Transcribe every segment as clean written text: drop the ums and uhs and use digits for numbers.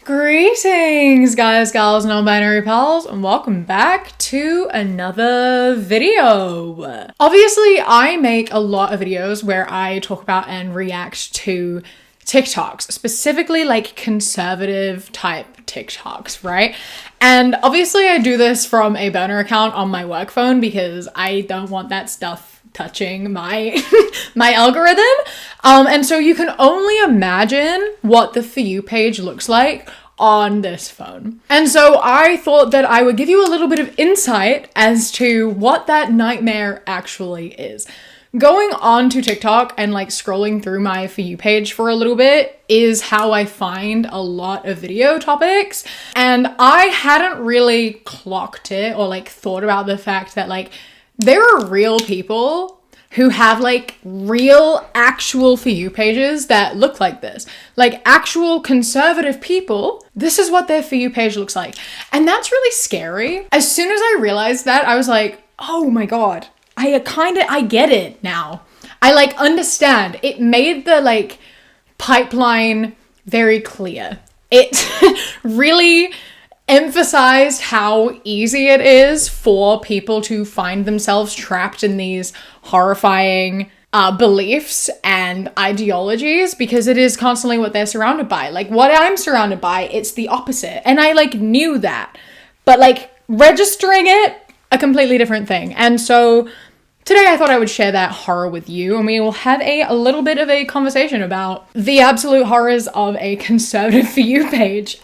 Greetings, guys, gals, non-binary pals, and welcome back to another video. Obviously, I make a lot of videos where I talk about and react to TikToks, specifically like conservative type TikToks, right? And obviously I do this from a burner account on my work phone because I don't want that stuff touching my my algorithm. And so you can only imagine what the For You page looks like on this phone. And so I thought that I would give you a little bit of insight as to what that nightmare actually is. Going on to TikTok and like scrolling through my For You page for a little bit is how I find a lot of video topics. And I hadn't really clocked it or like thought about the fact that like there are real people who have like real actual For You pages that look like this. Like actual conservative people, this is what their For You page looks like. And that's really scary. As soon as I realized that, I was like, oh my God, I get it now. I like understand. It made the like pipeline very clear. It really emphasized how easy it is for people to find themselves trapped in these horrifying beliefs and ideologies because it is constantly what they're surrounded by. Like what I'm surrounded by, it's the opposite. And I like knew that, but like registering it, a completely different thing. And so today I thought I would share that horror with you, and we will have a little bit of a conversation about the absolute horrors of a conservative For You page.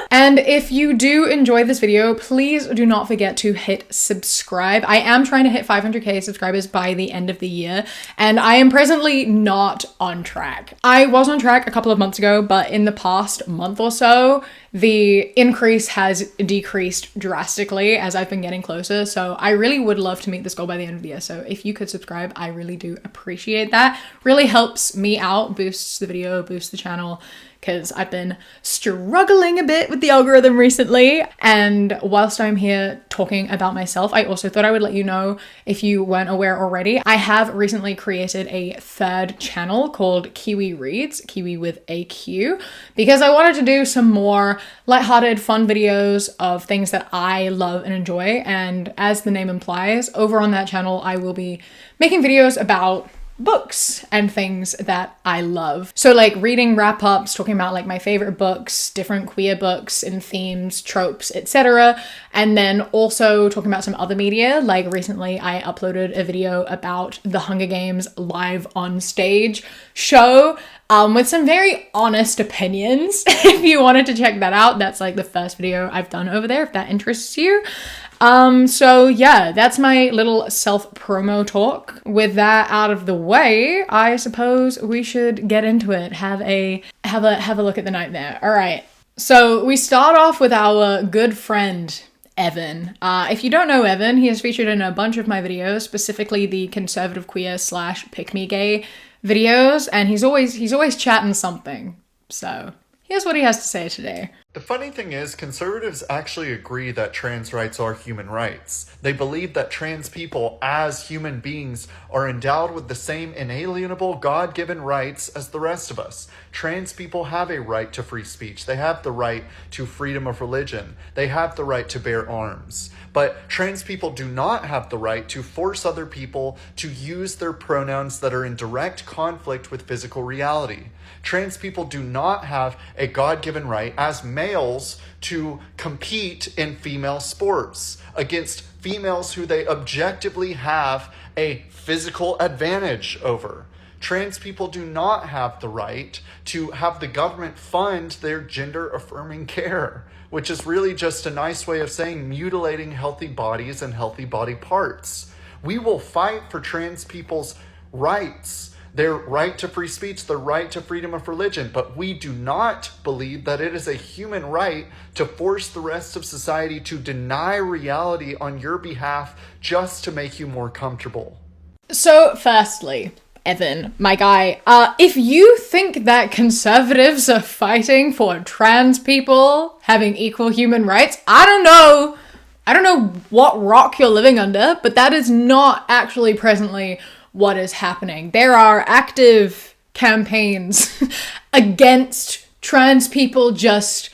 And if you do enjoy this video, please do not forget to hit subscribe. I am trying to hit 500k subscribers by the end of the year, and I am presently not on track. I was on track a couple of months ago, but in the past month or so, the increase has decreased drastically as I've been getting closer. So I really would love to meet this goal by the end of the year. So if you could subscribe, I really do appreciate that. Really helps me out, boosts the video, boosts the channel, because I've been struggling a bit with the algorithm recently. And whilst I'm here talking about myself, I also thought I would let you know, if you weren't aware already, I have recently created a third channel called Kiwi Reads, Kiwi with a Q, because I wanted to do some more lighthearted, fun videos of things that I love and enjoy. And as the name implies, over on that channel, I will be making videos about books and things that I love. So like reading wrap-ups, talking about like my favorite books, different queer books and themes, tropes, etc. And then also talking about some other media. Like recently I uploaded a video about the Hunger Games live on stage show with some very honest opinions. If you wanted to check that out, that's like the first video I've done over there, if that interests you. So yeah, that's my little self-promo talk. With that out of the way, I suppose we should get into it. Have a look at the nightmare. All right. So we start off with our good friend, Evan. If you don't know Evan, he is featured in a bunch of my videos, specifically the conservative queer / pick me gay videos, and he's always chatting something. So here's what he has to say today. The funny thing is, conservatives actually agree that trans rights are human rights. They believe that trans people as human beings are endowed with the same inalienable God-given rights as the rest of us. Trans people have a right to free speech. They have the right to freedom of religion. They have the right to bear arms. But trans people do not have the right to force other people to use their pronouns that are in direct conflict with physical reality. Trans people do not have a God-given right as males to compete in female sports against females who they objectively have a physical advantage over. Trans people do not have the right to have the government fund their gender-affirming care, which is really just a nice way of saying mutilating healthy bodies and healthy body parts. We will fight for trans people's rights, their right to free speech, their right to freedom of religion, but we do not believe that it is a human right to force the rest of society to deny reality on your behalf just to make you more comfortable. So firstly, Evan, my guy, if you think that conservatives are fighting for trans people having equal human rights, I don't know what rock you're living under, but that is not actually presently what is happening. There are active campaigns against trans people just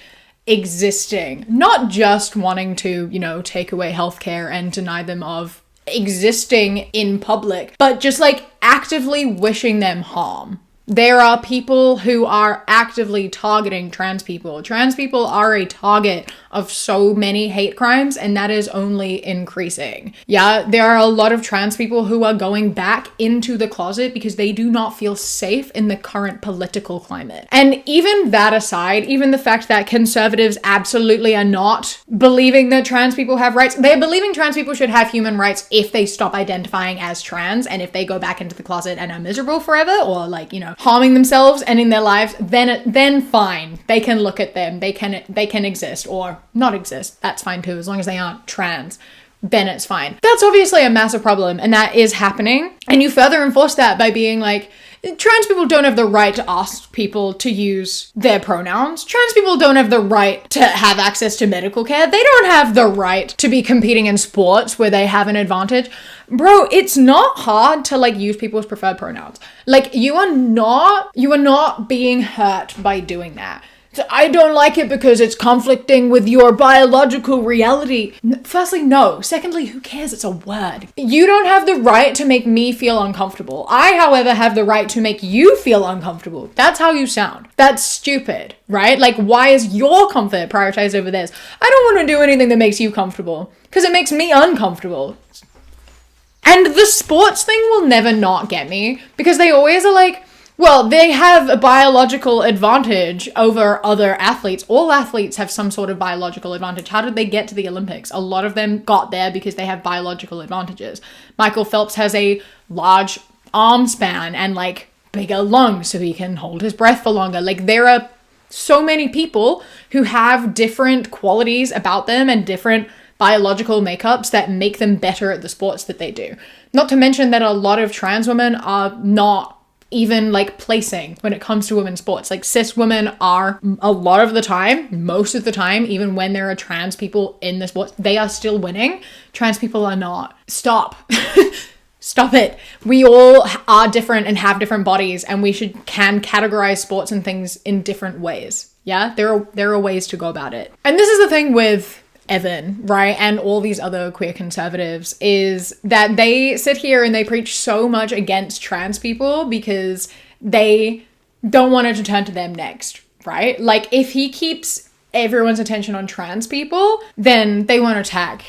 existing, not just wanting to, you know, take away healthcare and deny them of existing in public, but just like actively wishing them harm. There are people who are actively targeting trans people. Trans people are a target of so many hate crimes, and that is only increasing. Yeah, there are a lot of trans people who are going back into the closet because they do not feel safe in the current political climate. And even that aside, even the fact that conservatives absolutely are not believing that trans people have rights, they're believing trans people should have human rights if they stop identifying as trans, and if they go back into the closet and are miserable forever, or like, you know, harming themselves and in their lives, then fine, they can look at them, they can exist or not exist. That's fine too, as long as they aren't trans, then it's fine. That's obviously a massive problem, and that is happening. And you further enforce that by being like, trans people don't have the right to ask people to use their pronouns. Trans people don't have the right to have access to medical care. They don't have the right to be competing in sports where they have an advantage. Bro, it's not hard to like use people's preferred pronouns. Like, you are not being hurt by doing that. So I don't like it because it's conflicting with your biological reality. Firstly, no. Secondly, who cares? It's a word. You don't have the right to make me feel uncomfortable. I, however, have the right to make you feel uncomfortable. That's how you sound. That's stupid, right? Like, why is your comfort prioritized over theirs? I don't want to do anything that makes you comfortable because it makes me uncomfortable. And the sports thing will never not get me because they always are like, well, they have a biological advantage over other athletes. All athletes have some sort of biological advantage. How did they get to the Olympics? A lot of them got there because they have biological advantages. Michael Phelps has a large arm span and like bigger lungs so he can hold his breath for longer. Like, there are so many people who have different qualities about them and different biological makeups that make them better at the sports that they do. Not to mention that a lot of trans women are not even like placing when it comes to women's sports. Like, cis women are a lot of the time, most of the time, even when there are trans people in the sports, they are still winning. Trans people are not. Stop. Stop it. We all are different and have different bodies, and we can categorize sports and things in different ways. Yeah, there are ways to go about it. And this is the thing with Evan, right, and all these other queer conservatives, is that they sit here and they preach so much against trans people because they don't want it to turn to them next, right? Like, if he keeps everyone's attention on trans people, then they want to attack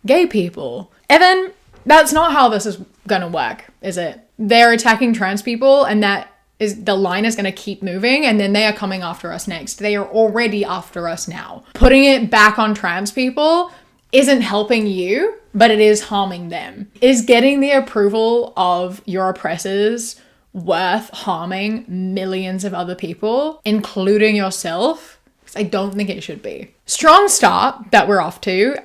gay people. Evan, that's not how this is gonna work, is it? They're attacking trans people, and that is, the line is going to keep moving, and then they are coming after us next. They are already after us now. Putting it back on trans people isn't helping you, but it is harming them. Is getting the approval of your oppressors worth harming millions of other people, including yourself? Because I don't think it should be. Strong start that we're off to.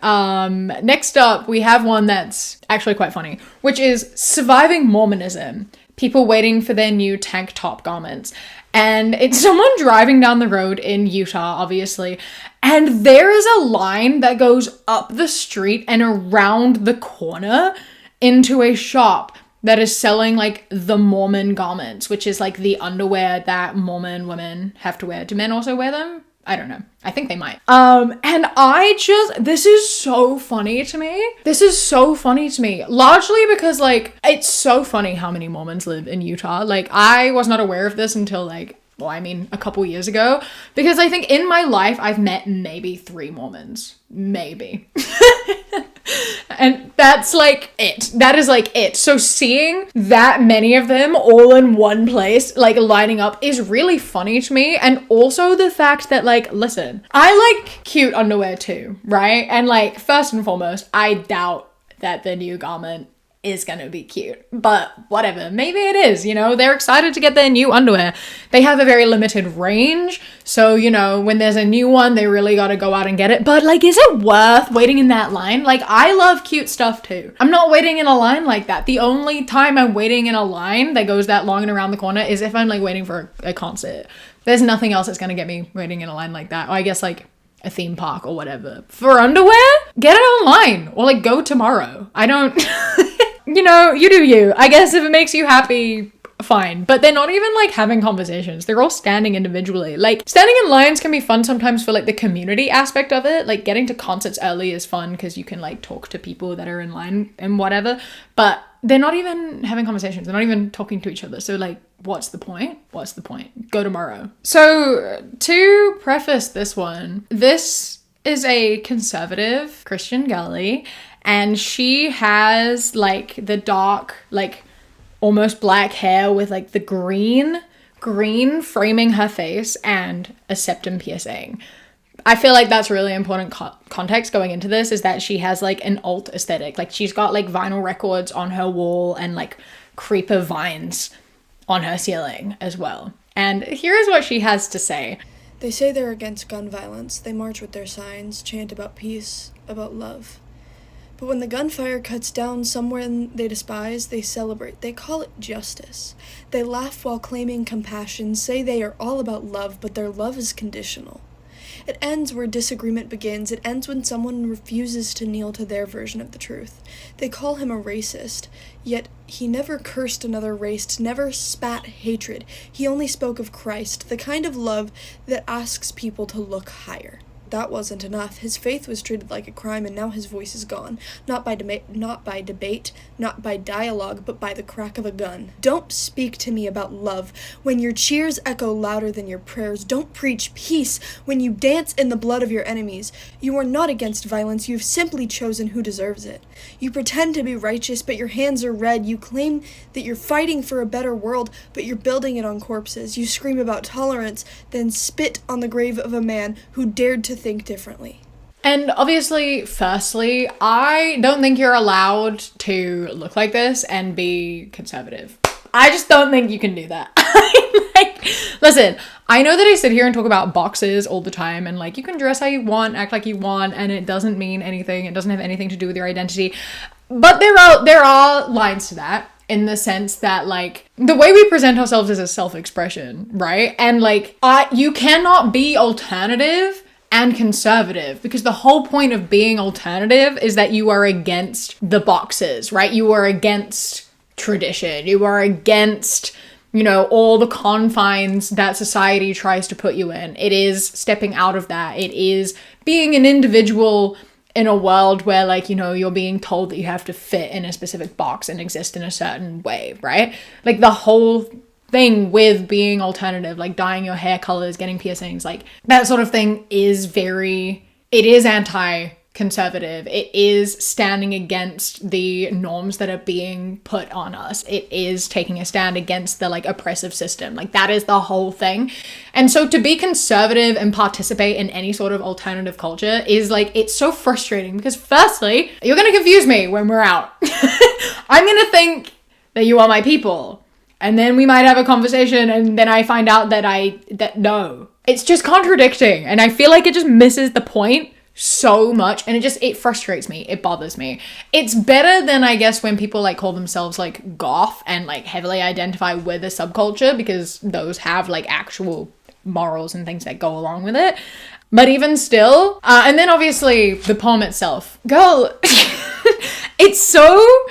Next up, we have one that's actually quite funny, which is surviving Mormonism. People waiting for their new tank top garments. And it's someone driving down the road in Utah, obviously. And there is a line that goes up the street and around the corner into a shop that is selling like the Mormon garments, which is like the underwear that Mormon women have to wear. Do men also wear them? I don't know. I think they might. And this is so funny to me. This is so funny to me. Largely because like, it's so funny how many Mormons live in Utah. Like, I was not aware of this until like, well, I mean, a couple years ago. Because I think in my life, I've met maybe 3 Mormons. Maybe. And that's like it. That is like it. So seeing that many of them all in one place, like lining up, is really funny to me. And also the fact that like, listen, I like cute underwear too, right? And like, first and foremost, I doubt that the new garment is gonna be cute, but whatever, maybe it is, you know, they're excited to get their new underwear. They have a very limited range, so, you know, when there's a new one, they really gotta go out and get it. But like, is it worth waiting in that line? Like, I love cute stuff too. I'm not waiting in a line like that. The only time I'm waiting in a line that goes that long and around the corner is if I'm like waiting for a concert. There's nothing else that's gonna get me waiting in a line like that. Or I guess like a theme park or whatever. For underwear, get it online or like go tomorrow. I don't... You know, you do you. I guess if it makes you happy, fine. But they're not even like having conversations. They're all standing individually. Like standing in lines can be fun sometimes for like the community aspect of it. Like getting to concerts early is fun because you can like talk to people that are in line and whatever. But they're not even having conversations. They're not even talking to each other. So like, what's the point? What's the point? Go tomorrow. So to preface this one, this is a conservative Christian girly, and she has like the dark, like almost black hair with like the green framing her face and a septum piercing. I feel like that's really important context going into this, is that she has like an alt aesthetic. Like she's got like vinyl records on her wall and like creeper vines on her ceiling as well. And here is what she has to say. They say they're against gun violence. They march with their signs, chant about peace, about love. But when the gunfire cuts down someone they despise, they celebrate. They call it justice. They laugh while claiming compassion, say they are all about love, but their love is conditional. It ends where disagreement begins. It ends when someone refuses to kneel to their version of the truth. They call him a racist, yet he never cursed another race, never spat hatred. He only spoke of Christ, the kind of love that asks people to look higher. That wasn't enough. His faith was treated like a crime, and now his voice is gone. Not by debate, not by dialogue, but by the crack of a gun. Don't speak to me about love when your cheers echo louder than your prayers. Don't preach peace when you dance in the blood of your enemies. You are not against violence. You've simply chosen who deserves it. You pretend to be righteous, but your hands are red. You claim that you're fighting for a better world, but you're building it on corpses. You scream about tolerance, then spit on the grave of a man who dared to think differently. And obviously, firstly, I don't think you're allowed to look like this and be conservative. I just don't think you can do that. Like, listen, I know that I sit here and talk about boxes all the time, and like you can dress how you want, act like you want, and it doesn't mean anything. It doesn't have anything to do with your identity. But there are lines to that, in the sense that like the way we present ourselves is a self-expression, right? And like you cannot be alternative and conservative, because the whole point of being alternative is that you are against the boxes, right? You are against tradition. You are against, you know, all the confines that society tries to put you in. It is stepping out of that. It is being an individual in a world where, like, you know, you're being told that you have to fit in a specific box and exist in a certain way, right? Like the whole thing with being alternative, like dyeing your hair colors, getting piercings, like that sort of thing is anti-conservative. It is standing against the norms that are being put on us. It is taking a stand against the like oppressive system. Like that is the whole thing. And so to be conservative and participate in any sort of alternative culture is like, it's so frustrating, because firstly, you're going to confuse me when we're out. I'm going to think that you are my people. And then we might have a conversation, and then I find out that no. It's just contradicting, and I feel like it just misses the point so much, and it frustrates me. It bothers me. It's better than, I guess, when people like call themselves like goth and like heavily identify with a subculture, because those have like actual morals and things that go along with it. But even still, and then obviously the poem itself, girl, it's so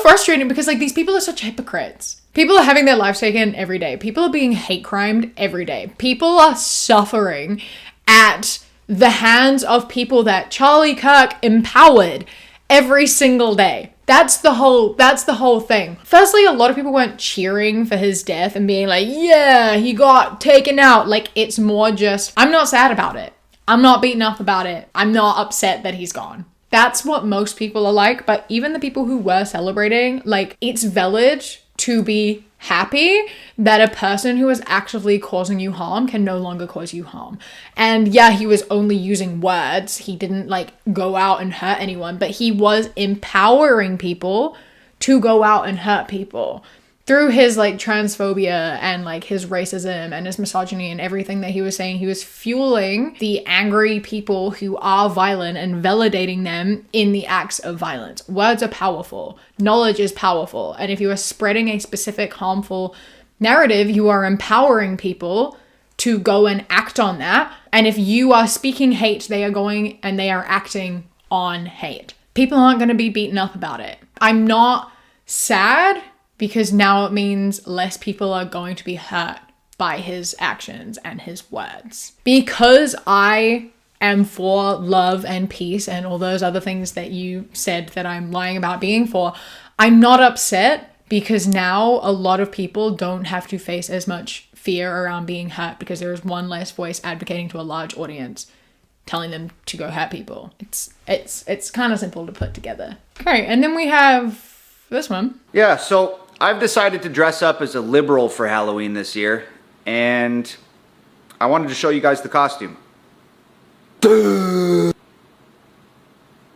frustrating, because like these people are such hypocrites. People are having their lives taken every day. People are being hate crimed every day. People are suffering at the hands of people that Charlie Kirk empowered every single day. That's the whole thing. Firstly, a lot of people weren't cheering for his death and being like, yeah, he got taken out. Like, it's more just, I'm not sad about it. I'm not beaten up about it. I'm not upset that he's gone. That's what most people are like. But even the people who were celebrating, like, it's valid to be happy that a person who is actively causing you harm can no longer cause you harm. And yeah, he was only using words. He didn't like go out and hurt anyone, but he was empowering people to go out and hurt people through his like transphobia and like his racism and his misogyny and everything that he was saying. He was fueling the angry people who are violent and validating them in the acts of violence. Words are powerful. Knowledge is powerful. And if you are spreading a specific harmful narrative, you are empowering people to go and act on that. And if you are speaking hate, they are going and they are acting on hate. People aren't going to be beaten up about it. I'm not sad because now it means less people are going to be hurt by his actions and his words. Because I am for love and peace and all those other things that you said that I'm lying about being for, I'm not upset because now a lot of people don't have to face as much fear around being hurt because there is one less voice advocating to a large audience telling them to go hurt people. It's kind of simple to put together. Okay, and then we have this one. Yeah, so I've decided to dress up as a liberal for Halloween this year, and I wanted to show you guys the costume.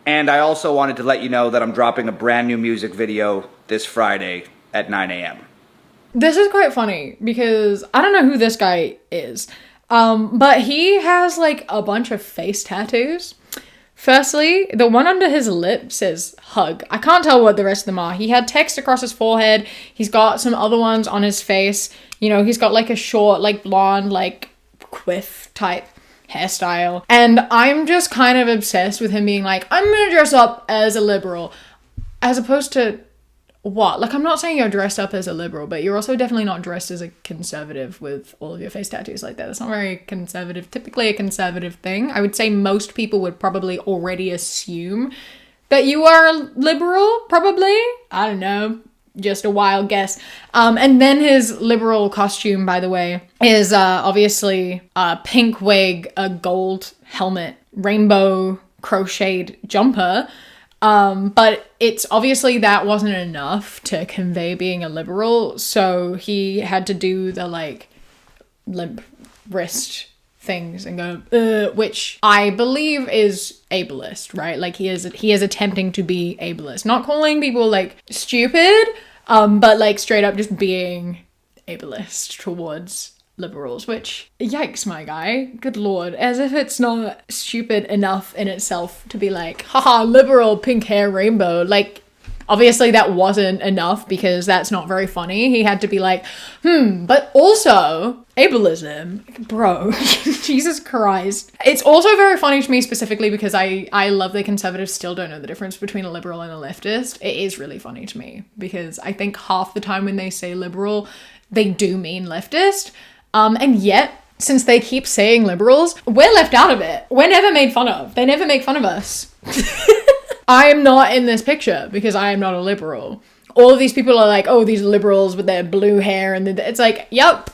And I also wanted to let you know that I'm dropping a brand new music video this Friday at 9 a.m. This is quite funny because I don't know who this guy is, but he has like a bunch of face tattoos. Firstly, the one under his lip says hug. I can't tell what the rest of them are. He had text across his forehead. He's got some other ones on his face. You know, he's got like a short, like blonde, like quiff type hairstyle. And I'm just kind of obsessed with him being like, I'm gonna dress up as a liberal. As opposed to what? Like, I'm not saying you're dressed up as a liberal, but you're also definitely not dressed as a conservative with all of your face tattoos like that. That's not very conservative, typically a conservative thing. I would say most people would probably already assume that you are a liberal, probably. I don't know. Just a wild guess. And then his liberal costume, by the way, is obviously a pink wig, a gold helmet, rainbow crocheted jumper. But it's obviously that wasn't enough to convey being a liberal. So he had to do the like limp wrist things and go, which I believe is ableist, right? Like he is attempting to be ableist, not calling people like stupid, but like straight up just being ableist towards liberals, which, yikes, my guy, good lord, as if it's not stupid enough in itself to be like, haha, liberal, pink hair, rainbow. Like, obviously that wasn't enough because that's not very funny. He had to be like, but also ableism, bro. Jesus Christ. It's also very funny to me specifically because I love that conservatives still don't know the difference between a liberal and a leftist. It is really funny to me because I think half the time when they say liberal, they do mean leftist. And yet, since they keep saying liberals, we're left out of it. We're never made fun of. They never make fun of us. I am not in this picture because I am not a liberal. All of these people are like, oh, these liberals with their blue hair. And it's like, yep,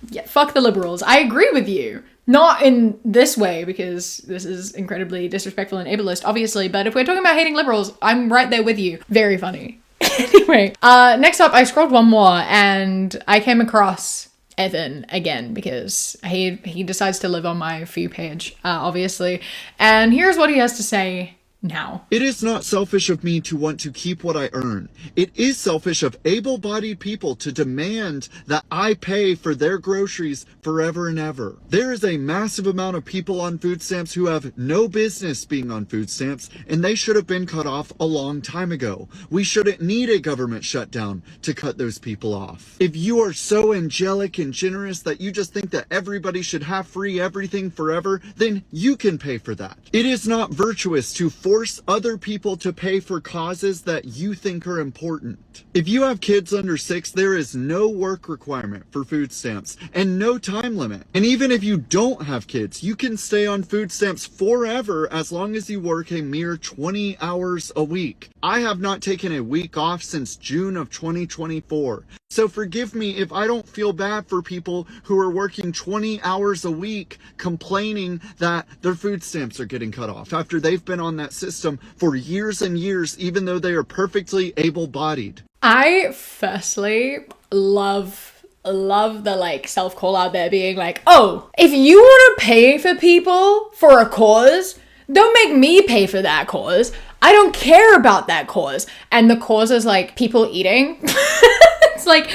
yeah, fuck the liberals. I agree with you. Not in this way because this is incredibly disrespectful and ableist, obviously. But if we're talking about hating liberals, I'm right there with you. Very funny. Anyway, next up, I scrolled one more and I came across Evan again because he decides to live on my For You page, obviously. And here's what he has to say now. It is not selfish of me to want to keep what I earn. It is selfish of able-bodied people to demand that I pay for their groceries forever and ever. There is a massive amount of people on food stamps who have no business being on food stamps, and they should have been cut off a long time ago. We shouldn't need a government shutdown to cut those people off. If you are so angelic and generous that you just think that everybody should have free everything forever, then you can pay for that. It is not virtuous to force other people to pay for causes that you think are important. If you have kids under 6, there is no work requirement for food stamps and no time limit. And even if you don't have kids, you can stay on food stamps forever as long as you work a mere 20 hours a week. I have not taken a week off since June of 2024. So forgive me if I don't feel bad for people who are working 20 hours a week complaining that their food stamps are getting cut off after they've been on that system for years and years, even though they are perfectly able-bodied. I firstly love the like self-call out there being like, oh, if you want to pay for people for a cause, don't make me pay for that cause. I don't care about that cause. And the cause is like people eating. It's like,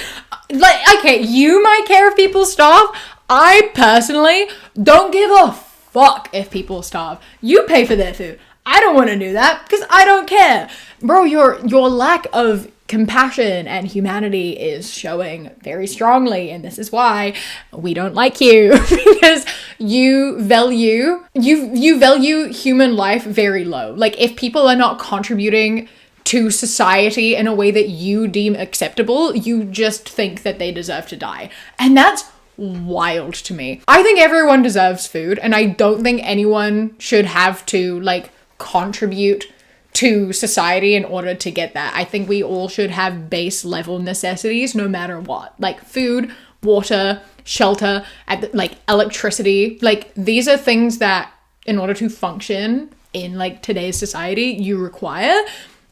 okay, you might care if people starve. I personally don't give a fuck if people starve. You pay for their food. I don't want to do that because I don't care. Bro, your lack of compassion and humanity is showing very strongly, and this is why we don't like you because you value human life very low. Like if people are not contributing to society in a way that you deem acceptable, you just think that they deserve to die. And that's wild to me. I think everyone deserves food, and I don't think anyone should have to like contribute to society in order to get that. I think we all should have base level necessities no matter what, like food, water, shelter, like electricity. Like these are things that in order to function in like today's society you require.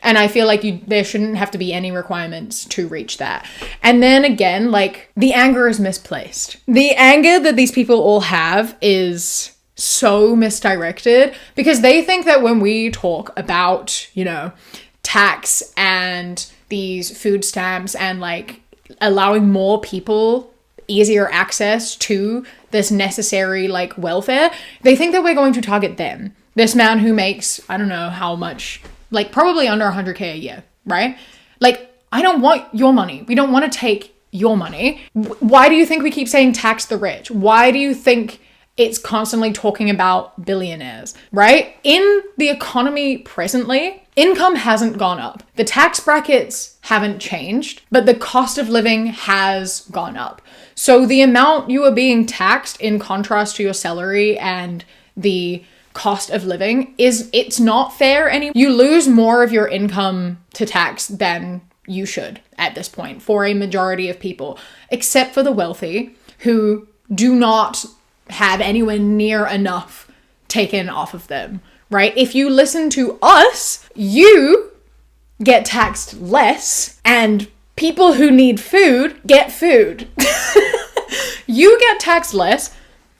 And I feel like there shouldn't have to be any requirements to reach that. And then again, like the anger is misplaced. The anger that these people all have is so misdirected because they think that when we talk about, you know, tax and these food stamps and like allowing more people easier access to this necessary like welfare, they think that we're going to target them. This man who makes, I don't know how much, like probably under 100K a year, right? Like, I don't want your money. We don't want to take your money. Why do you think we keep saying tax the rich? Why do you think it's constantly talking about billionaires, right? In the economy presently, income hasn't gone up. The tax brackets haven't changed, but the cost of living has gone up. So the amount you are being taxed in contrast to your salary and the cost of living it's not fair anymore. You lose more of your income to tax than you should at this point for a majority of people, except for the wealthy who do not have anywhere near enough taken off of them, right? If you listen to us, you get taxed less and people who need food get food. You get taxed less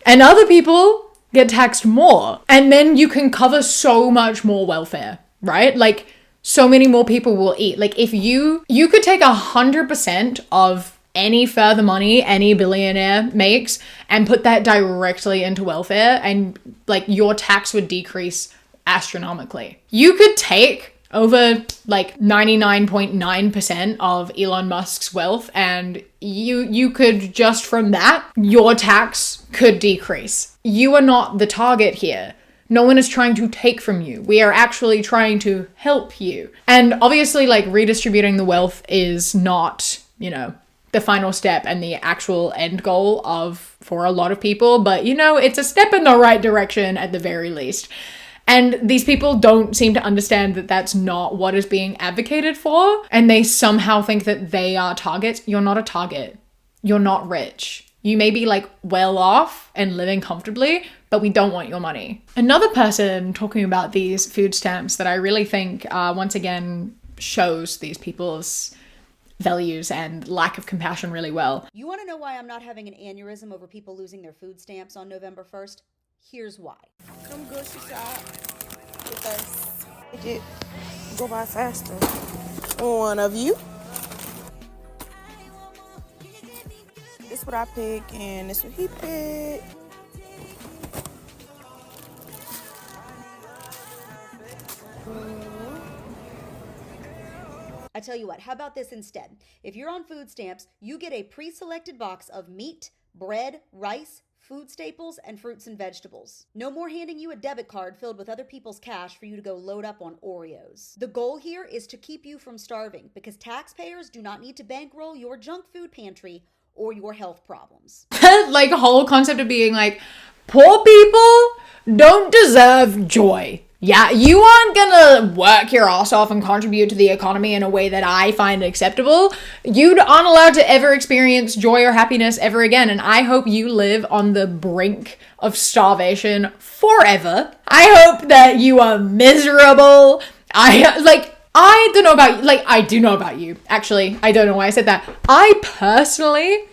and other people get taxed more. And then you can cover so much more welfare, right? Like so many more people will eat. Like if you could take 100% of any further money any billionaire makes and put that directly into welfare and like your tax would decrease astronomically. You could take over like 99.9% of Elon Musk's wealth and you could just from that, your tax could decrease. You are not the target here. No one is trying to take from you. We are actually trying to help you. And obviously like redistributing the wealth is not, you know, the final step and the actual end goal for a lot of people, but you know, it's a step in the right direction at the very least. And these people don't seem to understand that that's not what is being advocated for. And they somehow think that they are targets. You're not a target. You're not rich. You may be like well off and living comfortably, but we don't want your money. Another person talking about these food stamps that I really think once again shows these people's values and lack of compassion really well. You want to know why I'm not having an aneurysm over people losing their food stamps on November 1st? Here's why. Come grocery shop with us. Make it go by faster. One of you. This what I pick and this what he picked. I tell you what, how about this instead? If you're on food stamps, you get a pre-selected box of meat, bread, rice, food staples, and fruits and vegetables. No more handing you a debit card filled with other people's cash for you to go load up on Oreos. The goal here is to keep you from starving because taxpayers do not need to bankroll your junk food pantry or your health problems. Like a whole concept of being like, poor people don't deserve joy. Yeah, you aren't gonna work your ass off and contribute to the economy in a way that I find acceptable. You aren't allowed to ever experience joy or happiness ever again, and I hope you live on the brink of starvation forever. I hope that you are miserable. I don't know about you. Like, I do know about you. Actually, I don't know why I said that. I personally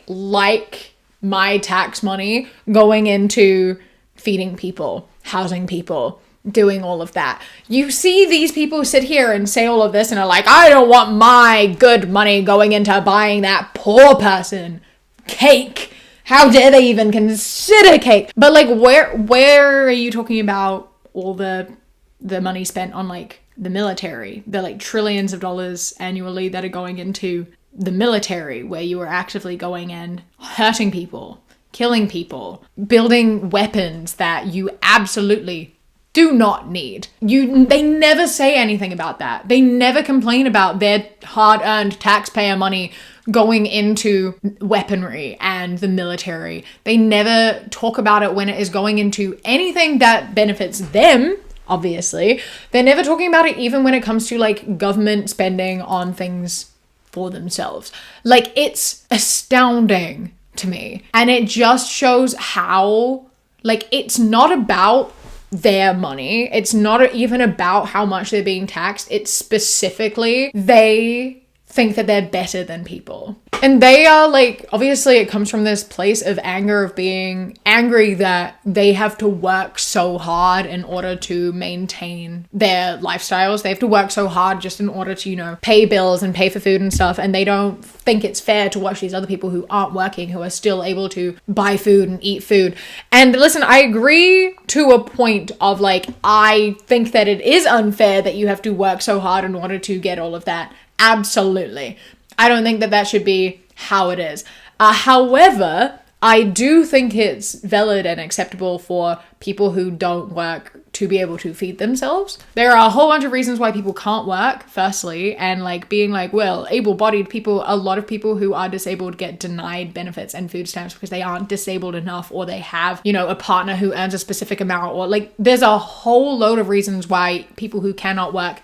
like my tax money going into feeding people, housing people, doing all of that. You see these people sit here and say all of this and are like, I don't want my good money going into buying that poor person cake. How dare they even consider cake? But like, where are you talking about all the money spent on like the military? The like trillions of dollars annually that are going into the military, where you are actively going and hurting people, killing people, building weapons that you absolutely do not need. They never say anything about that. They never complain about their hard-earned taxpayer money going into weaponry and the military. They never talk about it when it is going into anything that benefits them, obviously. They're never talking about it even when it comes to like government spending on things for themselves. Like, it's astounding to me. And it just shows how, like, it's not about their money. It's not even about how much they're being taxed. It's specifically they think that they're better than people. And they are like, obviously it comes from this place of anger, of being angry that they have to work so hard in order to maintain their lifestyles. They have to work so hard just in order to, you know, pay bills and pay for food and stuff. And they don't think it's fair to watch these other people who aren't working, who are still able to buy food and eat food. And listen, I agree to a point of like, I think that it is unfair that you have to work so hard in order to get all of that. Absolutely. I don't think that that should be how it is. However, I do think it's valid and acceptable for people who don't work to be able to feed themselves. There are a whole bunch of reasons why people can't work, firstly, and like being like, well, able-bodied people, a lot of people who are disabled get denied benefits and food stamps because they aren't disabled enough, or they have, you know, a partner who earns a specific amount, or like there's a whole load of reasons why people who cannot work.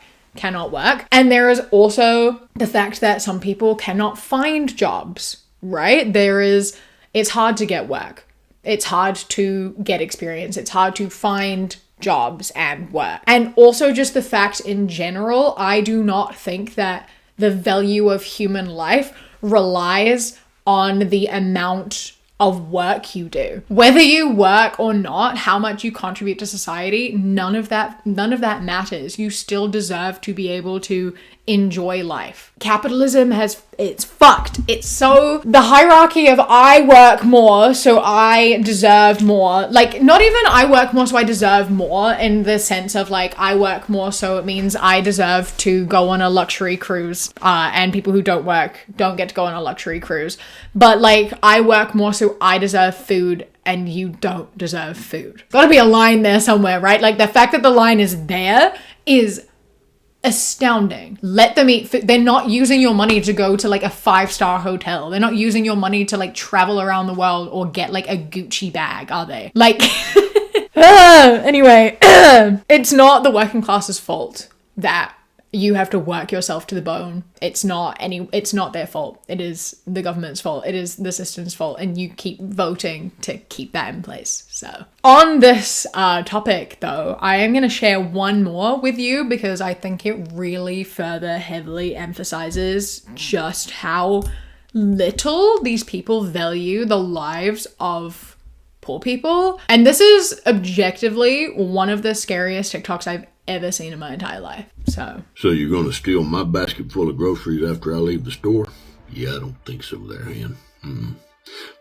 And there is also the fact that some people cannot find jobs, right? It's hard to get work. It's hard to get experience. It's hard to find jobs and work. And also just the fact in general, I do not think that the value of human life relies on the amount of work you do. Whether you work or not, how much you contribute to society, none of that matters. You still deserve to be able to enjoy life. Capitalism it's fucked. It's so, the hierarchy of I work more, so I deserve more. Like, not even I work more, so I deserve more in the sense of like, I work more, so it means I deserve to go on a luxury cruise. And people who don't work don't get to go on a luxury cruise. But like, I work more, so I deserve food, and you don't deserve food. Gotta be a line there somewhere, right? Like, the fact that the line is there is astounding. Let them eat food. They're not using your money to go to like a 5-star hotel. They're not using your money to like travel around the world or get like a Gucci bag, are they? Like, anyway, it's not the working class's fault that you have to work yourself to the bone. It's not their fault. It is the government's fault. It is the system's fault. And you keep voting to keep that in place. So on this topic though, I am going to share one more with you because I think it really further heavily emphasizes just how little these people value the lives of poor people. And this is objectively one of the scariest TikToks I've ever seen in my entire life. So you're gonna steal my basket full of groceries after I leave the store? Yeah, I don't think so there, Han.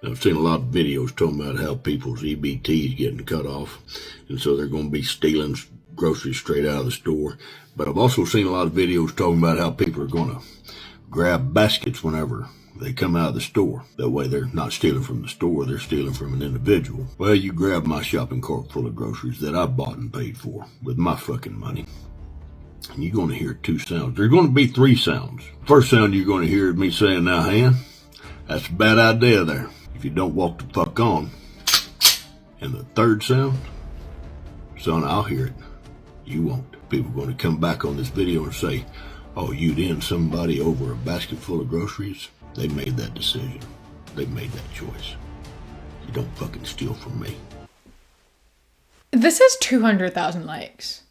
I've seen a lot of videos talking about how people's EBT is getting cut off, and so they're gonna be stealing groceries straight out of the store. But I've also seen a lot of videos talking about how people are gonna grab baskets whenever they come out of the store. That way they're not stealing from the store, they're stealing from an individual. Well, you grab my shopping cart full of groceries that I bought and paid for with my fucking money, and you're going to hear 2 sounds. There's going to be 3 sounds. First sound you're going to hear is me saying, now, Han, that's a bad idea there, if you don't walk the fuck on. And the third sound, son, I'll hear it. You won't. People are going to come back on this video and say, oh, you'd end somebody over a basket full of groceries? They made that decision. They made that choice. You don't fucking steal from me. This is 200,000 likes.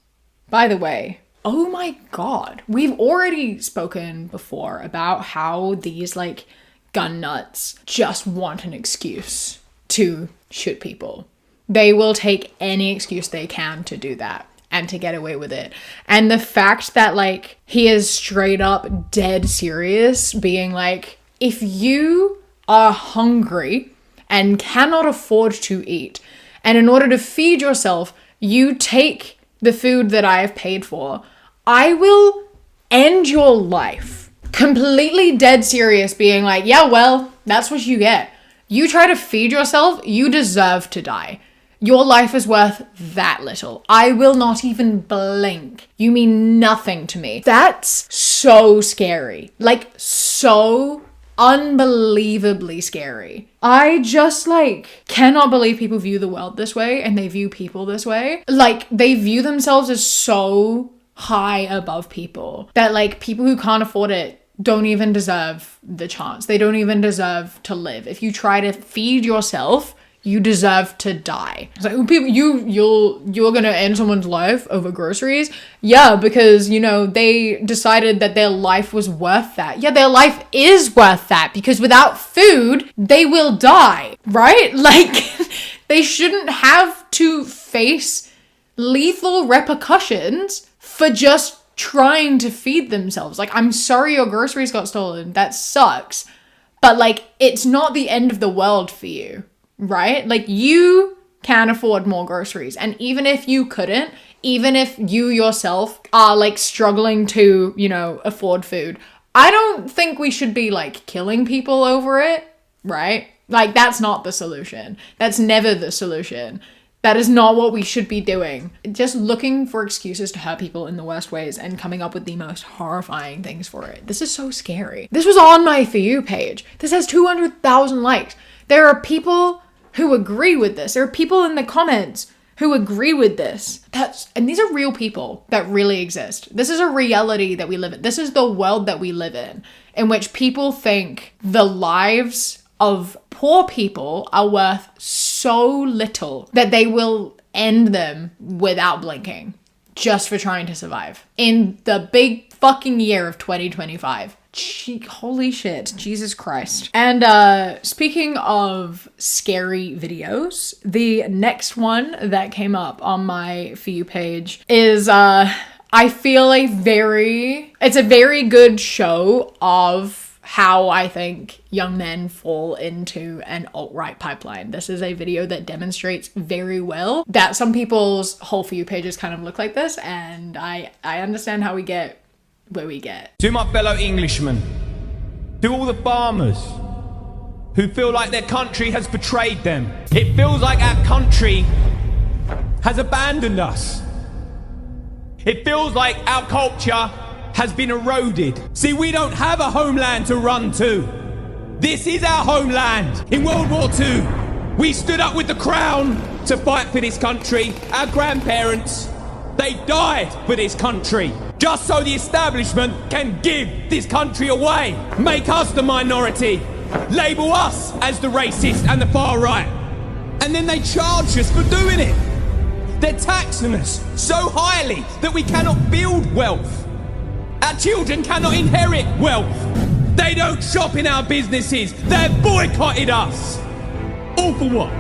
By the way, oh my god. We've already spoken before about how these like gun nuts just want an excuse to shoot people. They will take any excuse they can to do that and to get away with it. And the fact that like he is straight up dead serious, being like, if you are hungry and cannot afford to eat, and in order to feed yourself, you take the food that I have paid for, I will end your life. Completely dead serious, being like, yeah, well, that's what you get. You try to feed yourself, you deserve to die. Your life is worth that little. I will not even blink. You mean nothing to me. That's so scary. Like, so unbelievably scary. I just cannot believe people view the world this way and they view people this way. Like, they view themselves as so high above people that people who can't afford it don't even deserve the chance. They don't even deserve to live. If you try to feed yourself, you deserve to die. It's like, people, you're gonna end someone's life over groceries? Yeah, because, they decided that their life was worth that. Yeah, their life is worth that, because without food, they will die, right? They shouldn't have to face lethal repercussions for just trying to feed themselves. I'm sorry your groceries got stolen. That sucks. But, it's not the end of the world for you. Right? You can afford more groceries. And even if you couldn't, even if you yourself are struggling to, afford food, I don't think we should be killing people over it, right? That's not the solution. That's never the solution. That is not what we should be doing. Just looking for excuses to hurt people in the worst ways and coming up with the most horrifying things for it. This is so scary. This was on my For You page. This has 200,000 likes. There are people who agree with this. There are people in the comments who agree with this. And these are real people that really exist. This is a reality that we live in. This is the world that we live in which people think the lives of poor people are worth so little that they will end them without blinking just for trying to survive. In the big fucking year of 2025. Holy shit, Jesus Christ. And speaking of scary videos, the next one that came up on my For You page is I feel it's a very good show of how I think young men fall into an alt-right pipeline. This is a video that demonstrates very well that some people's whole For You pages kind of look like this, and I understand how we get where we get. To my fellow Englishmen, to all the farmers who feel like their country has betrayed them. It feels like our country has abandoned us. It feels like our culture has been eroded. See, we don't have a homeland to run to. This is our homeland. In World War II, we stood up with the crown to fight for this country. Our grandparents, they died for this country. Just so the establishment can give this country away. Make us the minority. Label us as the racist and the far right. And then they charge us for doing it. They're taxing us so highly that we cannot build wealth. Our children cannot inherit wealth. They don't shop in our businesses. They've boycotted us. All for what?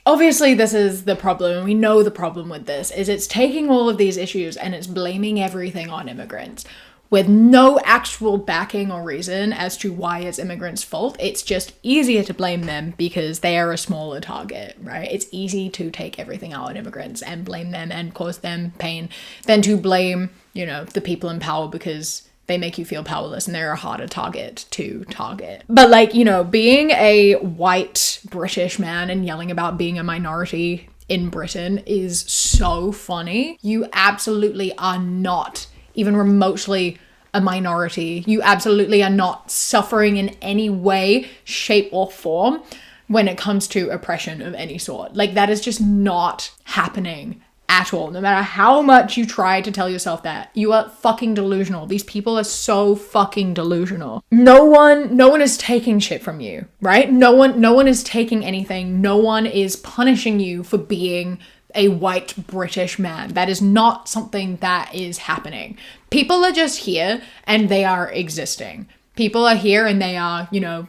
Obviously, this is the problem. We know the problem with this is it's taking all of these issues and it's blaming everything on immigrants with no actual backing or reason as to why it's immigrants' fault. It's just easier to blame them because they are a smaller target, right? It's easy to take everything out on immigrants and blame them and cause them pain than to blame, the people in power because they make you feel powerless and they're a harder target to target. But being a white British man and yelling about being a minority in Britain is so funny. You absolutely are not even remotely a minority. You absolutely are not suffering in any way, shape, or form when it comes to oppression of any sort. That is just not happening at all. No matter how much you try to tell yourself that, you are fucking delusional. These people are so fucking delusional. No one is taking shit from you, right? No one is taking anything. No one is punishing you for being a white British man. That is not something that is happening. People are just here and they are existing. People are here and they are,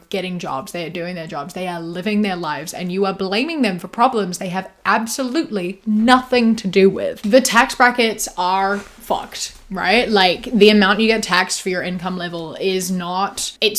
getting jobs. They are doing their jobs. They are living their lives, and you are blaming them for problems they have absolutely nothing to do with. The tax brackets are fucked, right? The amount you get taxed for your income level it's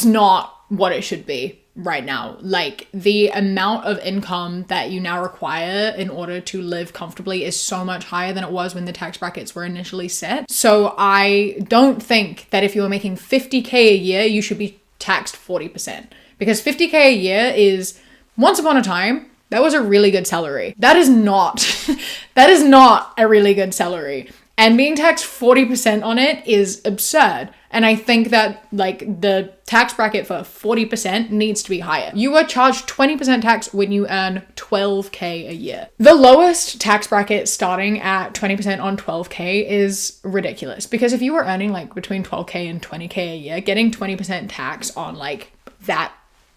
not what it should be right now. The amount of income that you now require in order to live comfortably is so much higher than it was when the tax brackets were initially set. So I don't think that if you're making 50k a year, you should be taxed 40%, because 50k a year is, once upon a time, That was a really good salary. That is not, that is not a really good salary. And being taxed 40% on it is absurd. And I think that like the tax bracket for 40% needs to be higher. You are charged 20% tax when you earn 12K a year. The lowest tax bracket starting at 20% on 12K is ridiculous, because if you were earning like between 12K and 20K a year, getting 20% tax on like that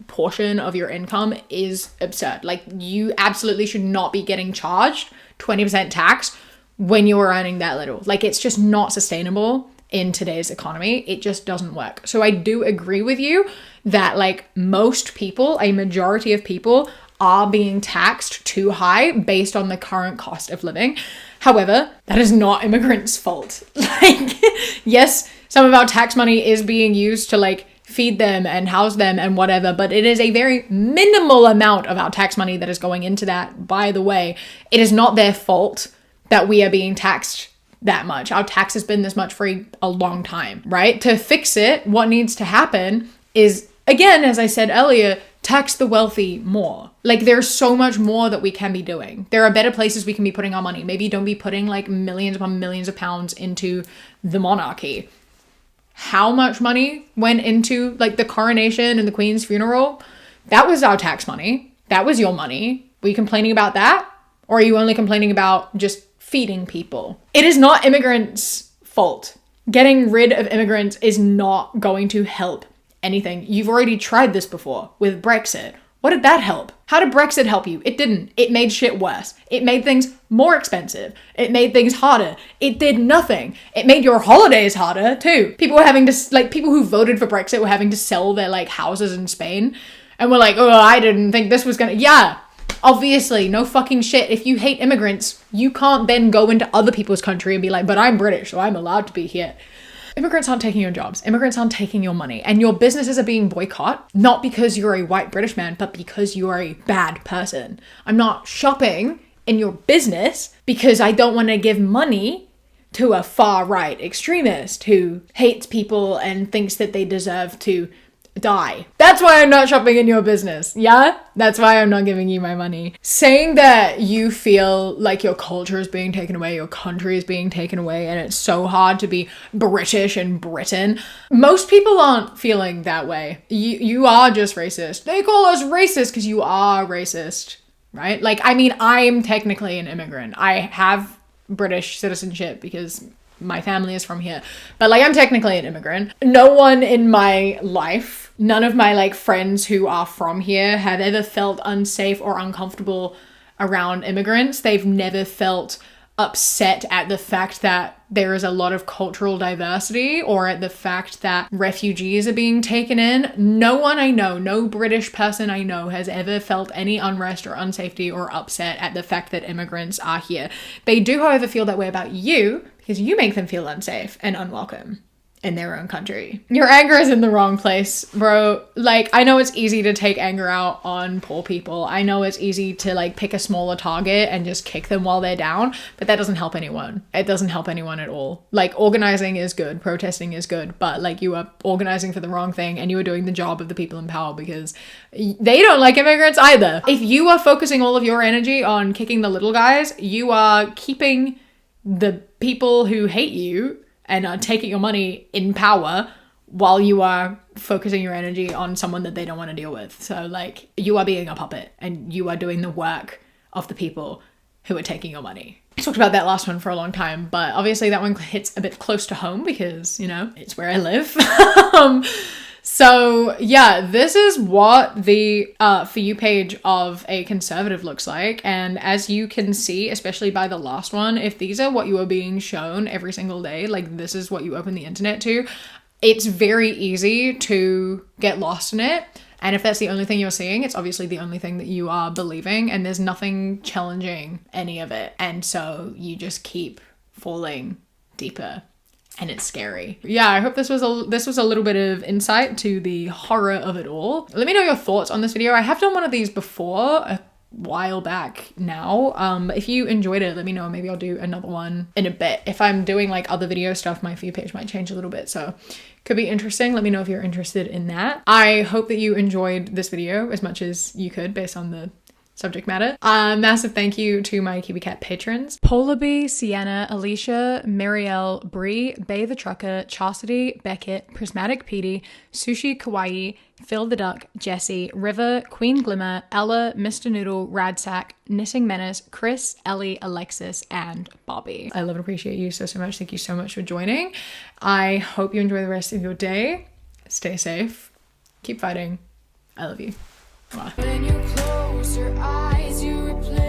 portion of your income is absurd. Like, you absolutely should not be getting charged 20% tax when you're earning that little. Like, it's just not sustainable in today's economy. It just doesn't work. So I do agree with you that like most people, a majority of people, are being taxed too high based on the current cost of living. However, that is not immigrants' fault. Like, yes, some of our tax money is being used to like feed them and house them and whatever, but it is a very minimal amount of our tax money that is going into that. By the way, it is not their fault that we are being taxed that much. Our tax has been this much for a long time, right? To fix it, what needs to happen is, again, as I said earlier, tax the wealthy more. Like, there's so much more that we can be doing. There are better places we can be putting our money. Maybe don't be putting like millions upon millions of pounds into the monarchy. How much money went into like the coronation and the Queen's funeral? That was our tax money. That was your money. Were you complaining about that? Or are you only complaining about just feeding people? It is not immigrants' fault. Getting rid of immigrants is not going to help anything. You've already tried this before with Brexit. What did that help? How did Brexit help you? It didn't. It made shit worse. It made things more expensive. It made things harder. It did nothing. It made your holidays harder too. People were having to, like, people who voted for Brexit were having to sell their like houses in Spain and were like, oh, I didn't think this was gonna, yeah. Obviously, no fucking shit. If you hate immigrants, you can't then go into other people's country and be like, but I'm British, so I'm allowed to be here. Immigrants aren't taking your jobs. Immigrants aren't taking your money. And your businesses are being boycotted, not because you're a white British man, but because you are a bad person. I'm not shopping in your business because I don't want to give money to a far-right extremist who hates people and thinks that they deserve to die. That's why I'm not shopping in your business. Yeah? That's why I'm not giving you my money. Saying that you feel like your culture is being taken away, your country is being taken away, and it's so hard to be British in Britain. Most people aren't feeling that way. You are just racist. They call us racist because you are racist, right? Like, I mean, I'm technically an immigrant. I have British citizenship because my family is from here, but like, I'm technically an immigrant. No one in my life, none of my like friends who are from here have ever felt unsafe or uncomfortable around immigrants. They've never felt upset at the fact that there is a lot of cultural diversity or at the fact that refugees are being taken in. No one I know, no British person I know has ever felt any unrest or unsafety or upset at the fact that immigrants are here. They do, however, feel that way about you because you make them feel unsafe and unwelcome in their own country. Your anger is in the wrong place, bro. Like, I know it's easy to take anger out on poor people. I know it's easy to like pick a smaller target and just kick them while they're down, but that doesn't help anyone. It doesn't help anyone at all. Like, organizing is good, protesting is good, but like, you are organizing for the wrong thing and you are doing the job of the people in power because they don't like immigrants either. If you are focusing all of your energy on kicking the little guys, you are keeping the people who hate you and are taking your money in power while you are focusing your energy on someone that they don't want to deal with. So like, you are being a puppet and you are doing the work of the people who are taking your money. I talked about that last one for a long time, but obviously that one hits a bit close to home because, you know, it's where I live. So yeah, this is what the For You page of a conservative looks like. And as you can see, especially by the last one, if these are what you are being shown every single day, like this is what you open the internet to, it's very easy to get lost in it. And if that's the only thing you're seeing, it's obviously the only thing that you are believing, and there's nothing challenging any of it. And so you just keep falling deeper. And it's scary. Yeah, I hope this was a little bit of insight to the horror of it all. Let me know your thoughts on this video. I have done one of these before a while back now. If you enjoyed it, let me know. Maybe I'll do another one in a bit. If I'm doing like other video stuff, my For You page might change a little bit. So could be interesting. Let me know if you're interested in that. I hope that you enjoyed this video as much as you could based on the subject matter. Massive thank you to my Kiwi Cat patrons: Paula B, Sienna, Alicia, Marielle, Bree, Bay the Trucker, Chastity, Beckett, Prismatic Petey, Sushi Kawaii, Phil the Duck, Jesse, River, Queen Glimmer, Ella, Mr. Noodle, Radsack, Knitting Menace, Chris, Ellie, Alexis, and Bobby. I love and appreciate you so much. Thank you so much for joining. I hope you enjoy the rest of your day. Stay safe. Keep fighting. I love you. When you close your eyes, you replace